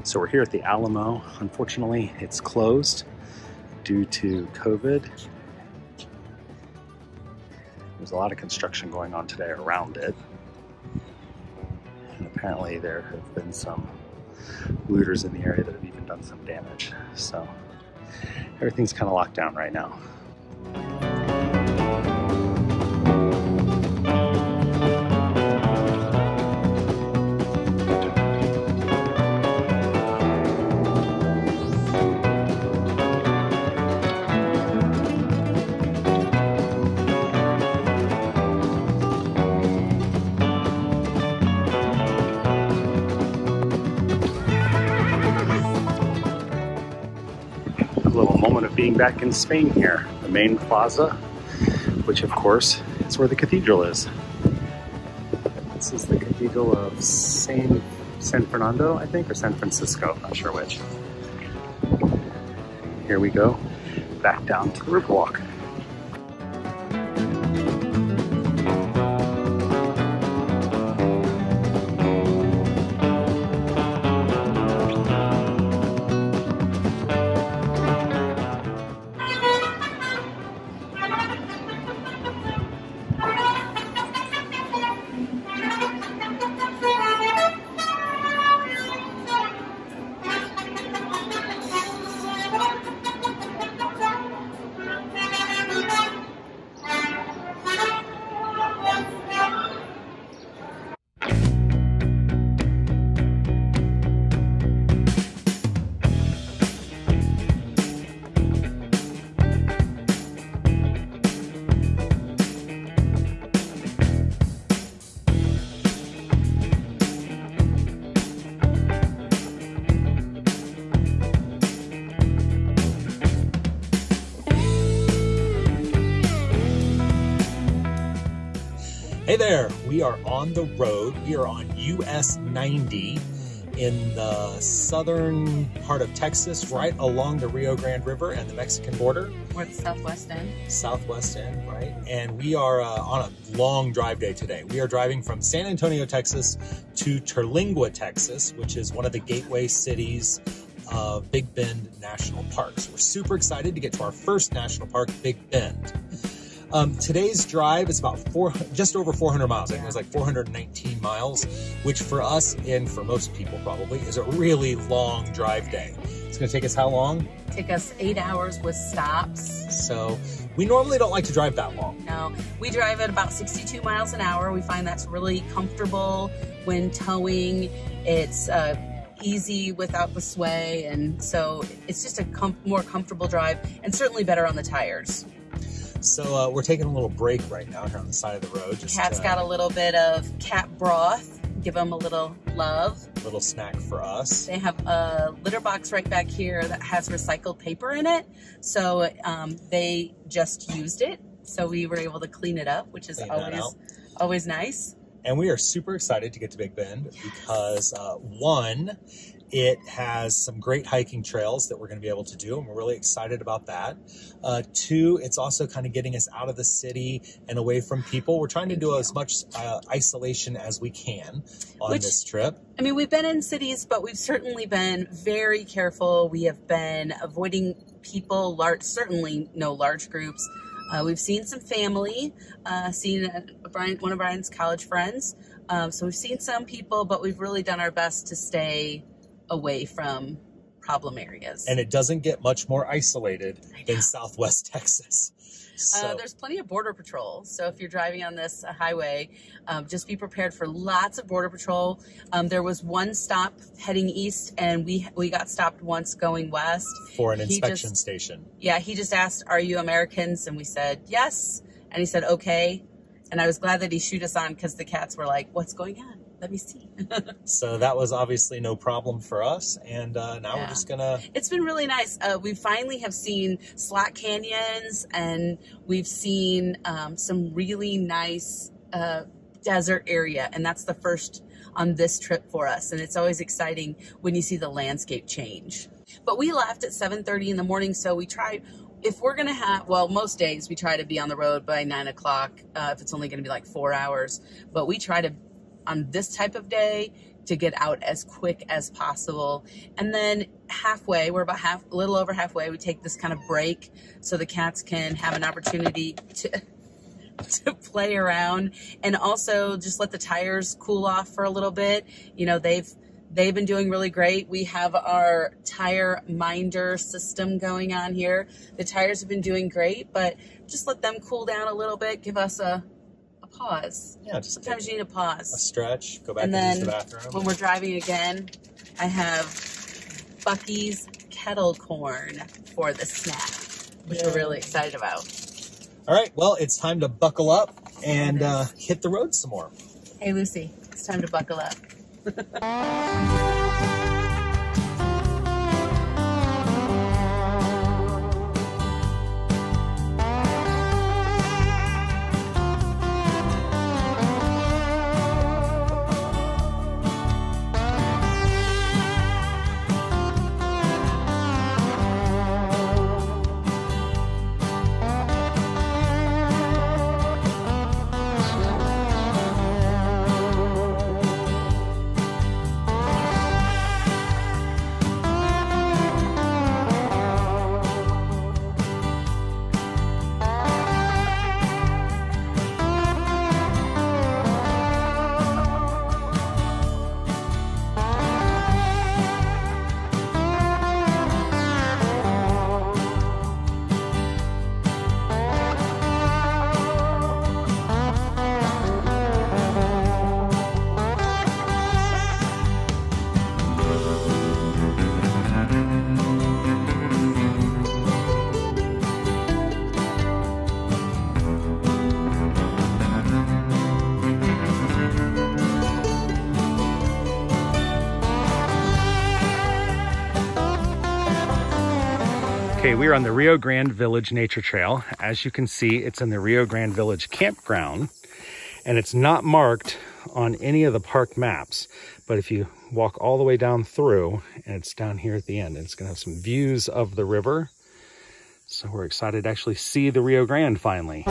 So we're here at the Alamo. Unfortunately, it's closed due to COVID. There's a lot of construction going on today around it. And apparently there have been some looters in the area that have even done some damage. So everything's kind of locked down right now. Being back in Spain here, the main plaza, which of course is where the cathedral is. This is the Cathedral of San Fernando, I think, or San Francisco, not sure which. Here we go, back down to the Riverwalk. Hey there, we are on the road. We are on US 90 in the southern part of Texas, right along the Rio Grande River and the Mexican border. Or the southwest end. Southwest end, right? And we are on a long drive day today. We are driving from San Antonio, Texas to Terlingua, Texas, which is one of the gateway cities of Big Bend National Park. So we're super excited to get to our first national park, Big Bend. Today's drive is about just over 400 miles. I think it was like 419 miles, which for us and for most people probably is a really long drive day. It's going to take us how long? Take us 8 hours with stops. So we normally don't like to drive that long. No, we drive at about 62 miles an hour. We find that's really comfortable when towing. It's easy without the sway, and so it's just a more comfortable drive and certainly better on the tires. So we're taking a little break right now here on the side of the road. Cat's got a little bit of cat broth. Give them a little love. A little snack for us. They have a litter box right back here that has recycled paper in it. So they just used it. So we were able to clean it up, which is always nice. And we are super excited to get to Big Bend because one, it has some great hiking trails that we're going to be able to do, and we're really excited about that. Two, it's also kind of getting us out of the city and away from people. We're trying to do as much isolation as we can on this trip. I mean, we've been in cities, but we've certainly been very careful. We have been avoiding people, certainly no large groups. We've seen some family, seen one of Brian's college friends. So we've seen some people, but we've really done our best to stay away from problem areas. And it doesn't get much more isolated than Southwest Texas. So there's plenty of border patrol. So if you're driving on this highway, just be prepared for lots of border patrol. There was one stop heading east, and we got stopped once going west. For an inspection station. Yeah, he just asked, "Are you Americans?" And we said, "Yes." And he said, "Okay." And I was glad that he shooed us on because the cats were like, "What's going on? Let me see." So that was obviously no problem for us. And now we're just gonna... It's been really nice. We finally have seen slot canyons, and we've seen some really nice desert area. And that's the first on this trip for us. And it's always exciting when you see the landscape change. But we left at 7:30 in the morning. So we tried, if we're going to have, well, most days we try to be on the road by 9 o'clock if it's only going to be like 4 hours. But we try to on this type of day to get out as quick as possible. And then halfway, we're about a little over halfway, we take this kind of break so the cats can have an opportunity to play around, and also just let the tires cool off for a little bit. You know, they've been doing really great. We have our tire minder system going on here. The tires have been doing great, but just let them cool down a little bit. Give us a pause. Yeah, just sometimes you need a pause. A stretch, go back and and use then the bathroom. When we're driving again, I have Buc-ee's kettle corn for the snack, which we're really excited about. All right, well, it's time to buckle up and hit the road some more. Hey, Lucy, it's time to buckle up. Okay, we are on the Rio Grande Village Nature Trail. As you can see, it's in the Rio Grande Village campground, and it's not marked on any of the park maps. But if you walk all the way down through, and it's down here at the end, it's gonna have some views of the river. So we're excited to actually see the Rio Grande finally.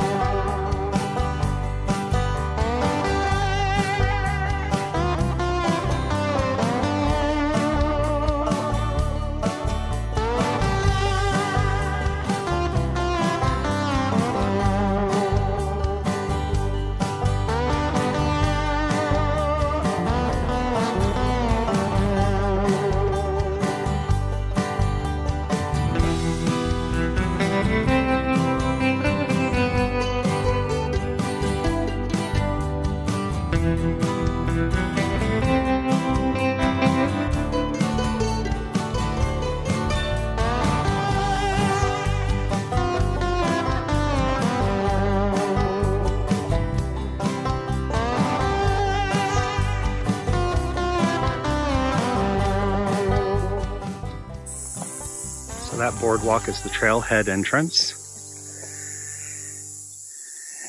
That boardwalk is the trailhead entrance.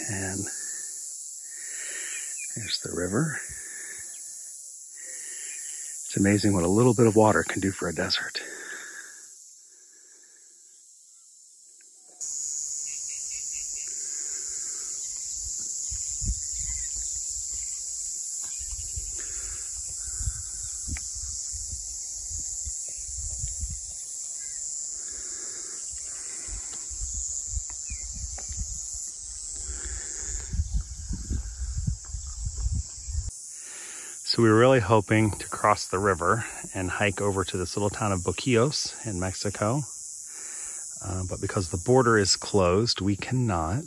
And there's the river. It's amazing what a little bit of water can do for a desert. So we were really hoping to cross the river and hike over to this little town of Boquillas in Mexico. But because the border is closed, we cannot.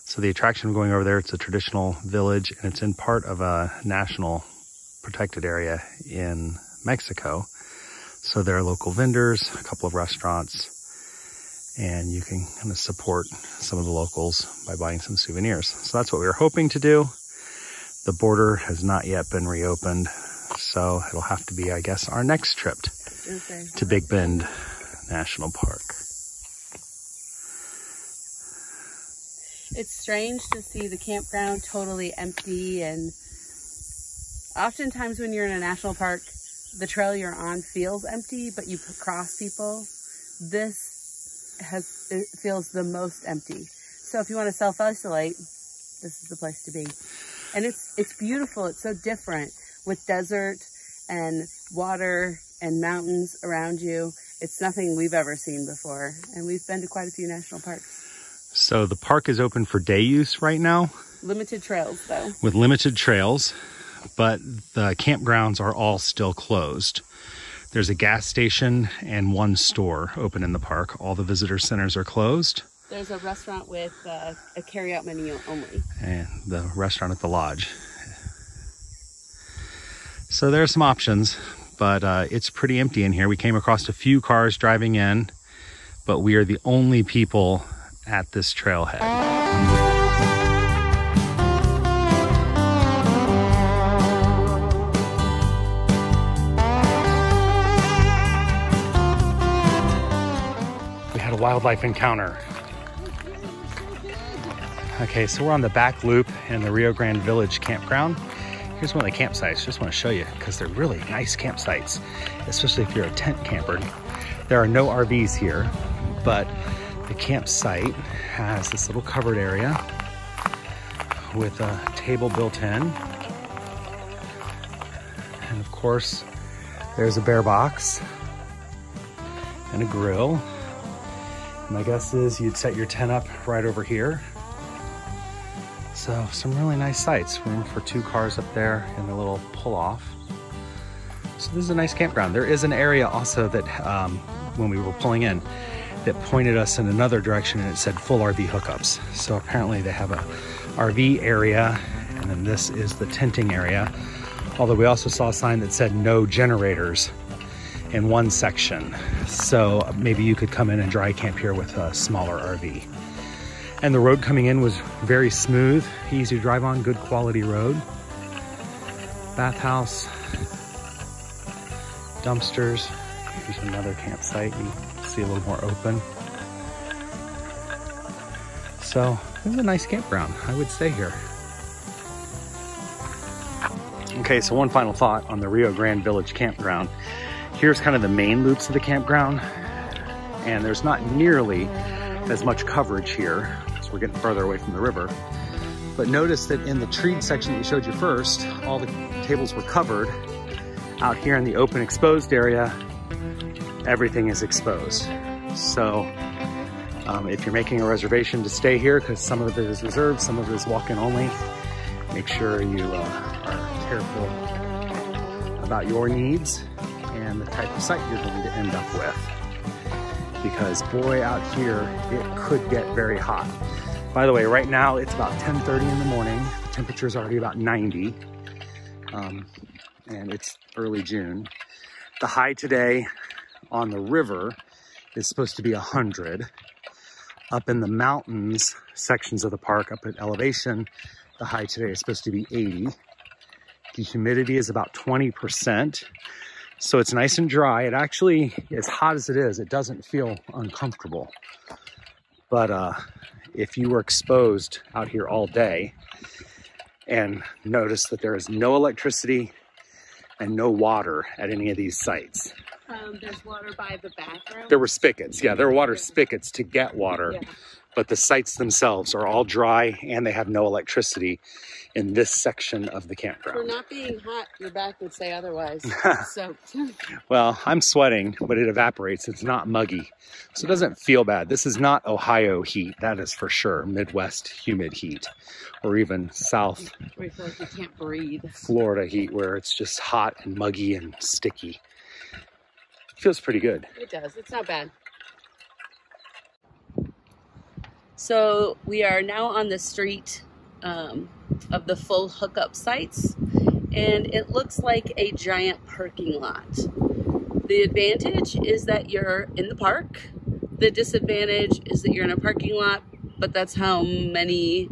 So the attraction of going over there, it's a traditional village and it's in part of a national protected area in Mexico. So there are local vendors, a couple of restaurants, and you can kind of support some of the locals by buying some souvenirs. So that's what we were hoping to do. The border has not yet been reopened, so it'll have to be, I guess, our next trip to Big Bend National Park. It's strange to see the campground totally empty, and oftentimes when you're in a national park, the trail you're on feels empty, but you cross people. It feels the most empty. So if you want to self-isolate, this is the place to be. And it's beautiful. It's so different with desert and water and mountains around you. It's nothing we've ever seen before. And we've been to quite a few national parks. So the park is open for day use right now. Limited trails though. With limited trails, but the campgrounds are all still closed. There's a gas station and one store open in the park. All the visitor centers are closed. There's a restaurant with a carry-out menu only. And the restaurant at the lodge. So there are some options, but it's pretty empty in here. We came across a few cars driving in, but we are the only people at this trailhead. Wildlife encounter. Okay, so we're on the back loop in the Rio Grande Village campground. Here's one of the campsites. Just want to show you because they're really nice campsites, especially if you're a tent camper. There are no RVs here, but the campsite has this little covered area with a table built in. And of course, there's a bear box and a grill. My guess is you'd set your tent up right over here. So some really nice sites. Room for 2 cars up there and a little pull off. So this is a nice campground. There is an area also that when we were pulling in that pointed us in another direction and it said full RV hookups. So apparently they have a RV area and then this is the tenting area. Although we also saw a sign that said no generators in one section. So maybe you could come in and dry camp here with a smaller RV. And the road coming in was very smooth, easy to drive on, good quality road. Bathhouse, dumpsters. Here's another campsite. You see a little more open. So this is a nice campground. I would stay here. Okay, so one final thought on the Rio Grande Village campground. Here's kind of the main loops of the campground, and there's not nearly as much coverage here, so we're getting further away from the river. But notice that in the treed section that we showed you first, all the tables were covered. Out here in the open exposed area, everything is exposed. So if you're making a reservation to stay here, because some of it is reserved, some of it is walk-in only, make sure you are careful about your needs and the type of site you're going to end up with. Because boy, out here, it could get very hot. By the way, right now it's about 10:30 in the morning. The temperature is already about 90, and it's early June. The high today on the river is supposed to be 100. Up in the mountains sections of the park, up at elevation, the high today is supposed to be 80. The humidity is about 20%. So it's nice and dry. It actually, as hot as it is, it doesn't feel uncomfortable. But if you were exposed out here all day and notice that there is no electricity and no water at any of these sites. There's water by the bathroom. There were spigots. Yeah, there were water spigots to get water. Yeah. But the sites themselves are all dry and they have no electricity in this section of the campground. For not being hot, your back would say otherwise. Soaked. Well, I'm sweating, but it evaporates. It's not muggy. So it doesn't feel bad. This is not Ohio heat, that is for sure. Midwest humid heat, or even South where you feel like you can't breathe. Florida heat, where it's just hot and muggy and sticky. It feels pretty good. It does. It's not bad. So we are now on the street of the full hookup sites, and it looks like a giant parking lot. The advantage is that you're in the park. The disadvantage is that you're in a parking lot, but that's how many,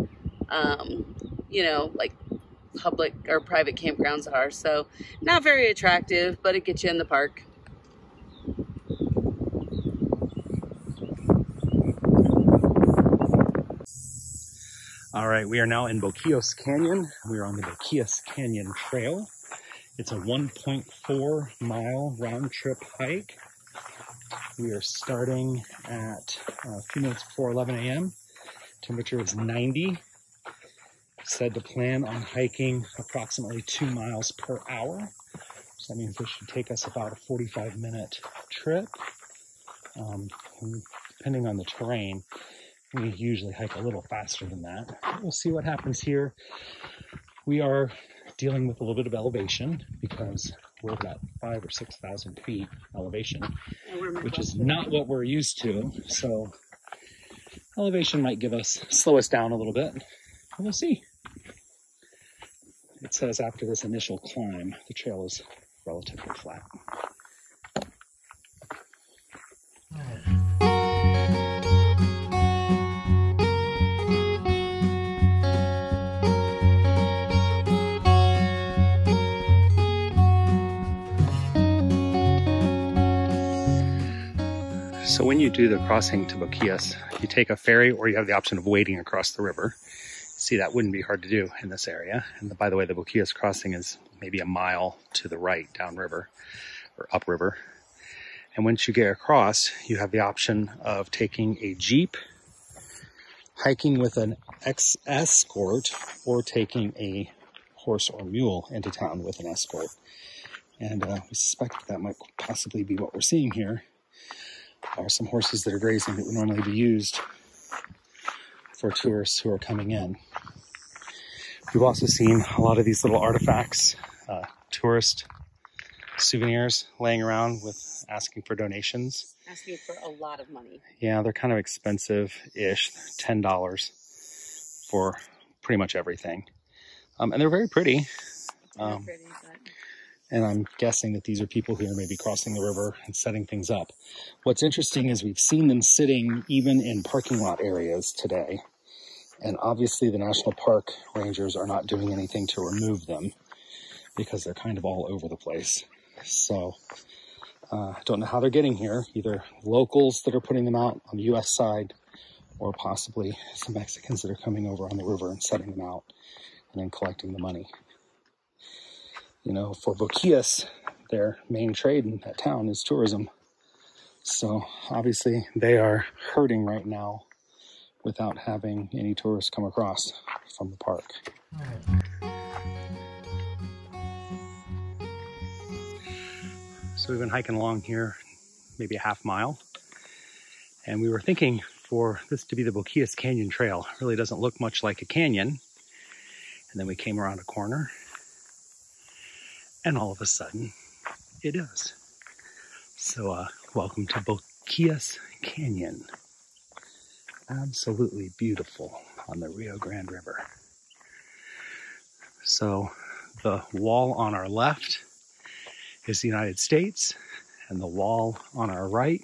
you know, like public or private campgrounds are. So not very attractive, but it gets you in the park. All right, we are now in Boquillas Canyon. We are on the Boquillas Canyon Trail. It's a 1.4 mile round trip hike. We are starting at a few minutes before 11 a.m. Temperature is 90. said to plan on hiking approximately 2 miles per hour. So that means this should take us about a 45-minute trip. Depending on the terrain, we usually hike a little faster than that. We'll see what happens here. We are dealing with a little bit of elevation because we're about 5,000 or 6,000 feet elevation, which is not what we're used to. So elevation might slow us down a little bit. We'll see. It says after this initial climb, the trail is relatively flat. So when you do the crossing to Boquillas, you take a ferry or you have the option of wading across the river. See, that wouldn't be hard to do in this area. And by the way, the Boquillas crossing is maybe a mile to the right downriver or upriver. And once you get across, you have the option of taking a Jeep, hiking with an escort, or taking a horse or mule into town with an escort. And we suspect that might possibly be what we're seeing here. Are some horses that are grazing that would normally be used for tourists who are coming in. We've also seen a lot of these little artifacts, tourist souvenirs laying around with asking for donations. Asking for a lot of money. Yeah, they're kind of expensive-ish, $10 for pretty much everything. And they're very pretty. And I'm guessing that these are people who are maybe crossing the river and setting things up. What's interesting is we've seen them sitting even in parking lot areas today. And obviously the National Park Rangers are not doing anything to remove them because they're kind of all over the place. So I don't know how they're getting here. Either locals that are putting them out on the US side or possibly some Mexicans that are coming over on the river and setting them out and then collecting the money. You know, for Boquillas, their main trade in that town is tourism. So obviously they are hurting right now without having any tourists come across from the park. So we've been hiking along here maybe a half mile. And we were thinking for this to be the Boquillas Canyon Trail. It really doesn't look much like a canyon. And then we came around a corner. And all of a sudden, it is. So welcome to Boquillas Canyon. Absolutely beautiful on the Rio Grande River. So the wall on our left is the United States, and the wall on our right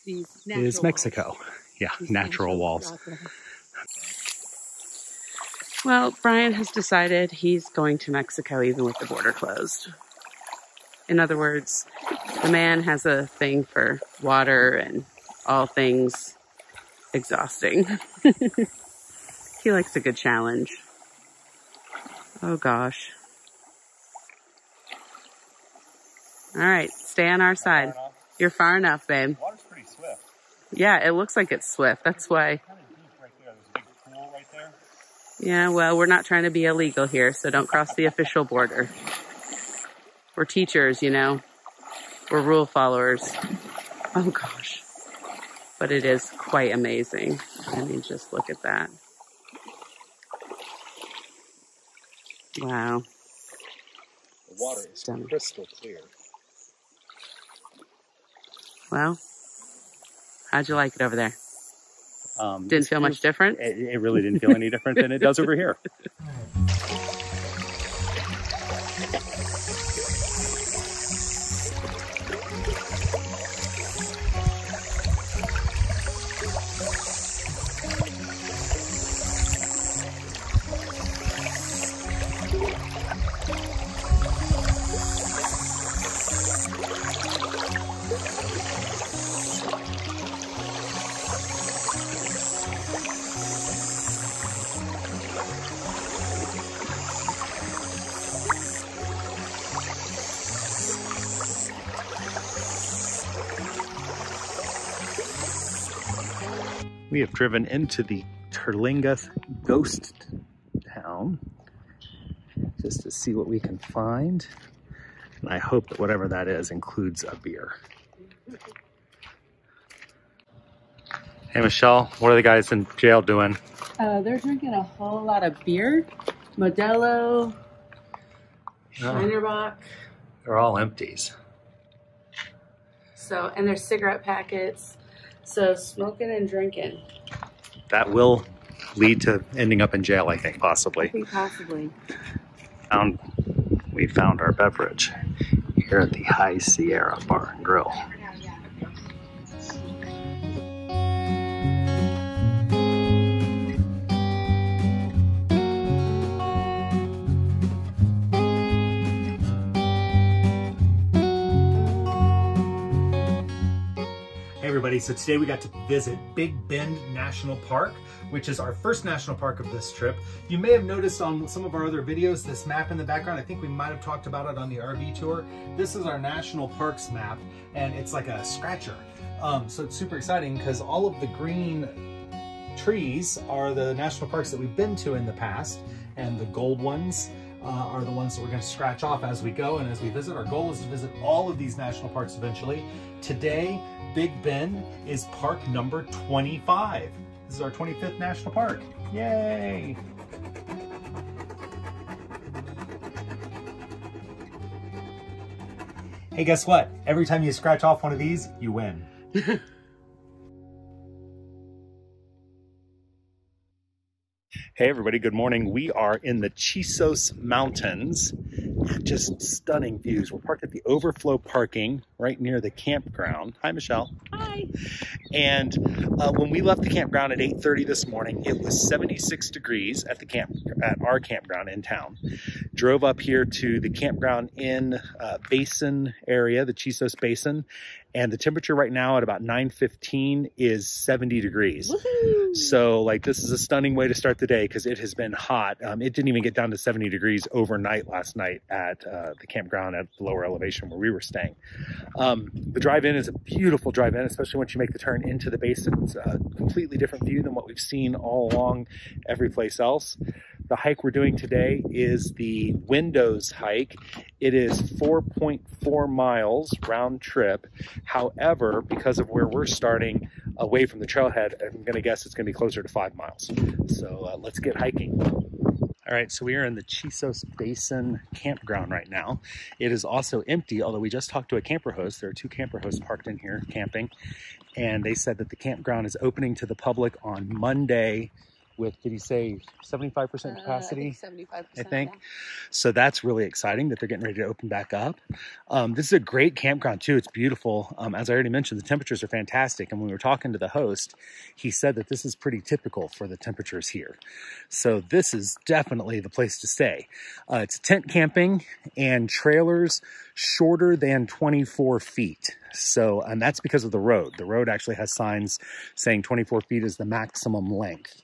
is Mexico. Yeah, natural walls. Well, Brian has decided he's going to Mexico even with the border closed. In other words, the man has a thing for water and all things exhausting. He likes a good challenge. Oh gosh. All right, stay on our side. You're far enough, babe. The water's pretty swift. Yeah, it looks like it's swift. That's why. It's kind of deep right there. There's a big pool right there. Yeah, well, we're not trying to be illegal here, so don't cross the official border. We're teachers, you know. We're rule followers. Oh gosh. But it is quite amazing. I mean, just look at that. Wow. The water is crystal clear. Well, how'd you like it over there? Didn't feel much different? It really didn't feel any different than it does over here. We have driven into the Terlingas ghost around just to see what we can find. And I hope that whatever that is includes a beer. Hey Michelle, what are the guys in jail doing? They're drinking a whole lot of beer. Modelo, Shinerbach. They're all empties. So, and there's cigarette packets. So smoking and drinking. That will lead to ending up in jail, I think, possibly. I think possibly. We found our beverage here at the High Sierra Bar and Grill. Hey everybody, so today we got to visit Big Bend National Park, which is our first national park of this trip. You may have noticed on some of our other videos this map in the background. I think we might have talked about it on the RV tour. This is our national parks map, and it's like a scratcher. So it's super exciting because all of the green trees are the national parks that we've been to in the past, and the gold ones are the ones that we're going to scratch off as we go and as we visit. Our goal is to visit all of these national parks eventually. Today, Big Bend is park number 25. This is our 25th national park. Yay! Hey, guess what? Every time you scratch off one of these, you win. Hey everybody, good morning. We are in the Chisos Mountains. Just stunning views. We're parked at the overflow parking right near the campground. Hi, Michelle. Hi. And when we left the campground at 8:30 this morning, it was 76 degrees at our campground in town. Drove up here to the campground in Basin area, the Chisos Basin, and the temperature right now at about 9:15 is 70 degrees. Woohoo! So like this is a stunning way to start the day because it has been hot. It didn't even get down to 70 degrees overnight last night at the campground at the lower elevation where we were staying. The drive-in is a beautiful drive-in, especially once you make the turn into the basin. It's a completely different view than what we've seen all along every place else. The hike we're doing today is the Windows hike. It is 4.4 miles round trip. However, because of where we're starting away from the trailhead, I'm gonna guess it's gonna be closer to 5 miles. So let's get hiking. All right, so we are in the Chisos Basin campground right now. It is also empty, although we just talked to a camper host. There are 2 camper hosts parked in here camping, and they said that the campground is opening to the public on Monday with, did he say 75% capacity? 75%. I think. Yeah. So that's really exciting that they're getting ready to open back up. This is a great campground too. It's beautiful. As I already mentioned, the temperatures are fantastic. And when we were talking to the host, he said that this is pretty typical for the temperatures here. So this is definitely the place to stay. It's tent camping and trailers shorter than 24 feet. So, and that's because of the road. The road actually has signs saying 24 feet is the maximum length.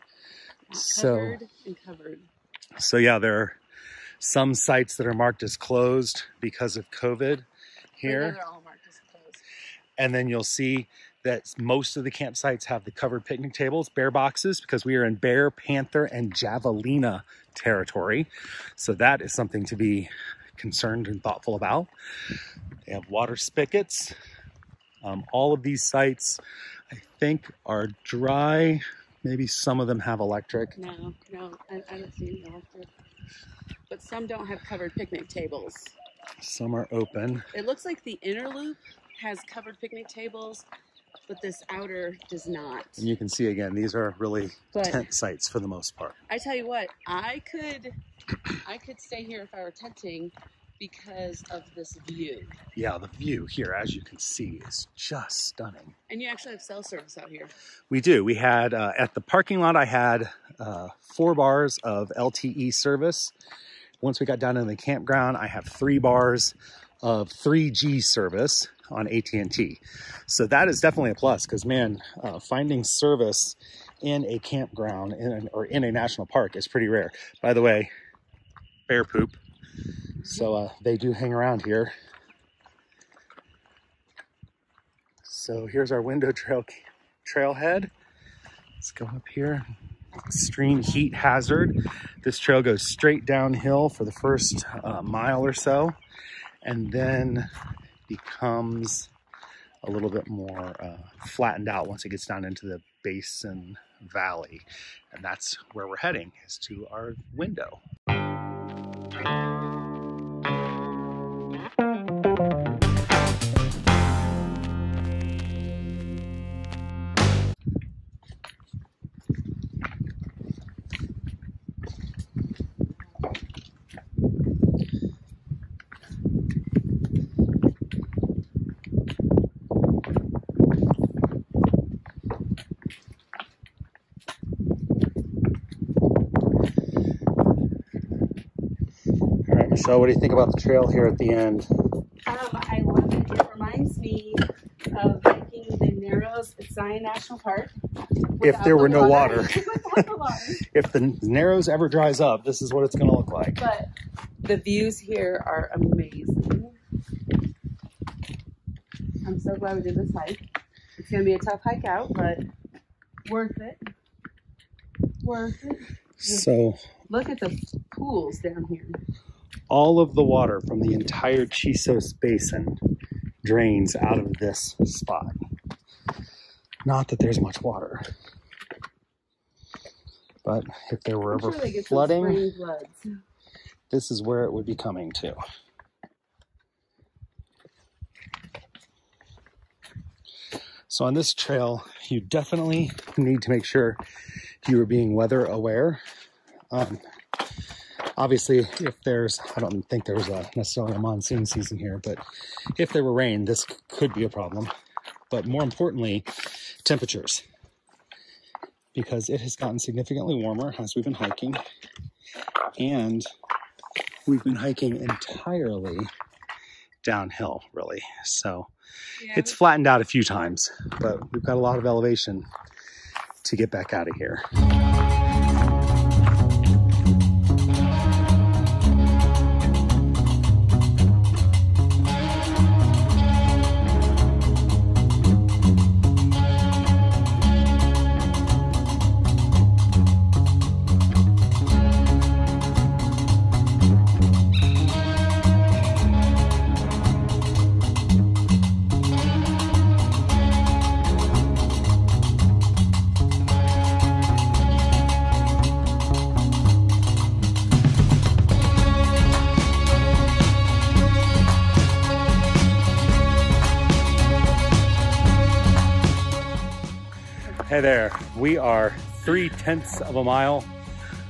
Covered and covered. So yeah, there are some sites that are marked as closed because of COVID here. They're all marked as closed. And then you'll see that most of the campsites have the covered picnic tables, bear boxes, because we are in bear, panther, and javelina territory. So that is something to be concerned and thoughtful about. They have water spigots. All of these sites, I think, are dry. Maybe some of them have electric. No, I don't see electric. But some don't have covered picnic tables. Some are open. It looks like the inner loop has covered picnic tables, but this outer does not. And you can see again, these are really tent sites for the most part. I tell you what, I could stay here if I were tenting because of this view. Yeah, the view here, as you can see, is just stunning. And you actually have cell service out here. We do. We had, at the parking lot, I had 4 bars of LTE service. Once we got down in the campground, I have 3 bars of 3G service on AT&T. So that is definitely a plus because, man, finding service in a campground or in a national park is pretty rare. By the way, bear poop. So they do hang around here. So here's our window trailhead. Let's go up here, extreme heat hazard. This trail goes straight downhill for the first mile or so, and then becomes a little bit more flattened out once it gets down into the basin valley. And that's where we're heading, is to our window. So what do you think about the trail here at the end? I love it. It reminds me of hiking the Narrows at Zion National Park. If there were no water. Without the water. If the Narrows ever dries up, this is what it's going to look like. But the views here are amazing. I'm so glad we did this hike. It's going to be a tough hike out, but worth it. Worth it. So look at the pools down here. All of the water from the entire Chisos Basin drains out of this spot. Not that there's much water, but if there were ever flooding, this is where it would be coming to. So on this trail, you definitely need to make sure you are being weather aware. Obviously, if there's, I don't think there's necessarily a monsoon season here, but if there were rain, this could be a problem. But more importantly, temperatures, because it has gotten significantly warmer as we've been hiking, and we've been hiking entirely downhill, really. So it's flattened out a few times, but we've got a lot of elevation to get back out of here. Hey there, we are 3/10 of a mile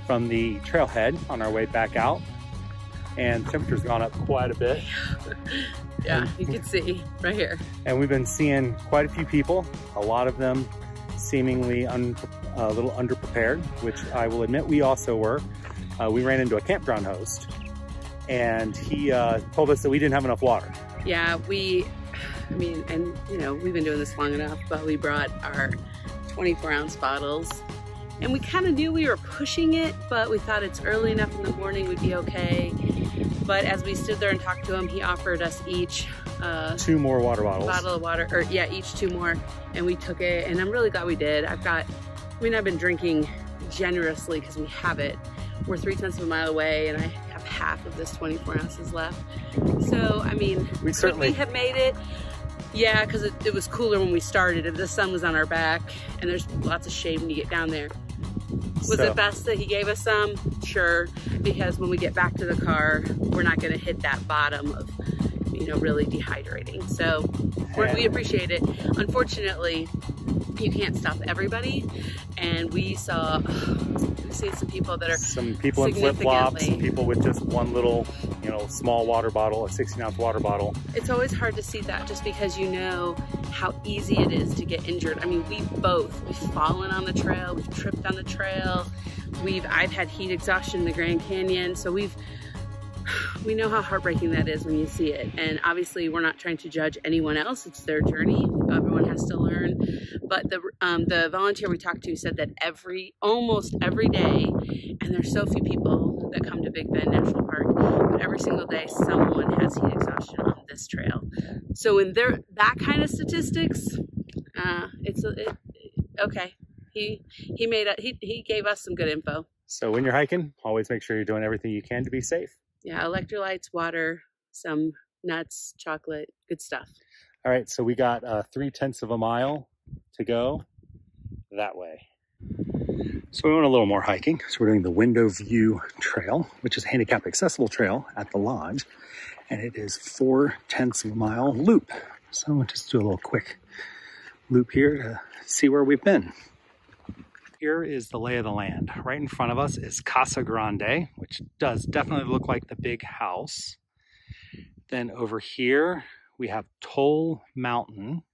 from the trailhead on our way back out, and temperature's gone up quite a bit. Yeah, you can see right here. And we've been seeing quite a few people, a lot of them seemingly a little underprepared, which I will admit we also were. We ran into a campground host, and he told us that we didn't have enough water. Yeah, we've been doing this long enough, but we brought our 24-ounce bottles, and we kind of knew we were pushing it, but we thought it's early enough in the morning, we'd be okay. But as we stood there and talked to him, he offered us each 2 more water bottles. Bottle of water, or yeah, each 2 more, and we took it, and I'm really glad we did. I've been drinking generously because we have it. We're 3/10 of a mile away, and I have half of this 24 ounces left. So, I mean, could we have made it? Yeah, because it was cooler when we started. If the sun was on our back, and there's lots of shade when you get down there. Was it best that he gave us some? Sure, because when we get back to the car, we're not going to hit that bottom of, really dehydrating. So we appreciate it. Unfortunately, you can't stop everybody, and we saw some people that are some people in flip-flops, some people with just one little small water bottle, a 16-ounce water bottle. It's always hard to see that, just because you know how easy it is to get injured. I mean, we've fallen on the trail, we've tripped on the trail, I've had heat exhaustion in the Grand Canyon, so we know how heartbreaking that is when you see it. And obviously we're not trying to judge anyone else, it's their journey, everyone has to learn. But the volunteer we talked to said that almost every day, and there's so few people that come to Big Bend National Park, but every single day someone has heat exhaustion on this trail. So in that kind of statistics, okay. he gave us some good info. So when you're hiking, always make sure you're doing everything you can to be safe. Yeah, electrolytes, water, some nuts, chocolate, good stuff. All right, so we got 3/10 of a mile to go that way. So we went a little more hiking. So we're doing the Window View Trail, which is a handicap accessible trail at the lodge. And it is 4/10 of a mile loop. So we'll just do a little quick loop here to see where we've been. Here is the lay of the land. Right in front of us is Casa Grande, which does definitely look like the big house. Then over here, we have Toll Mountain.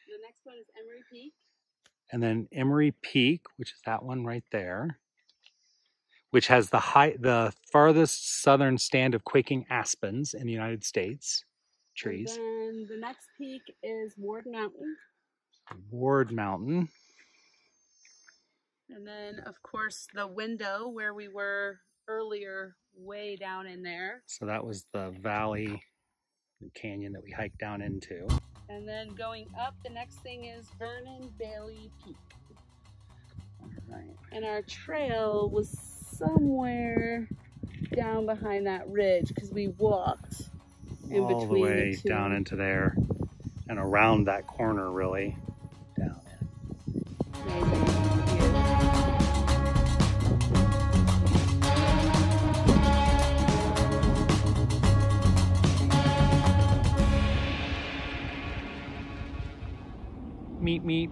The next one is Emery Peak. And then Emery Peak, which is that one right there, which has the farthest southern stand of quaking aspens in the United States. Trees. And then the next peak is Ward Mountain. Ward Mountain. And then, of course, the Window where we were earlier, way down in there. So that was the valley, the canyon that we hiked down into. And then going up, the next thing is Vernon Bailey Peak. All right. And our trail was somewhere down behind that ridge because we walked in all between the way the two. down into there and around that corner, really down. Amazing. Meet.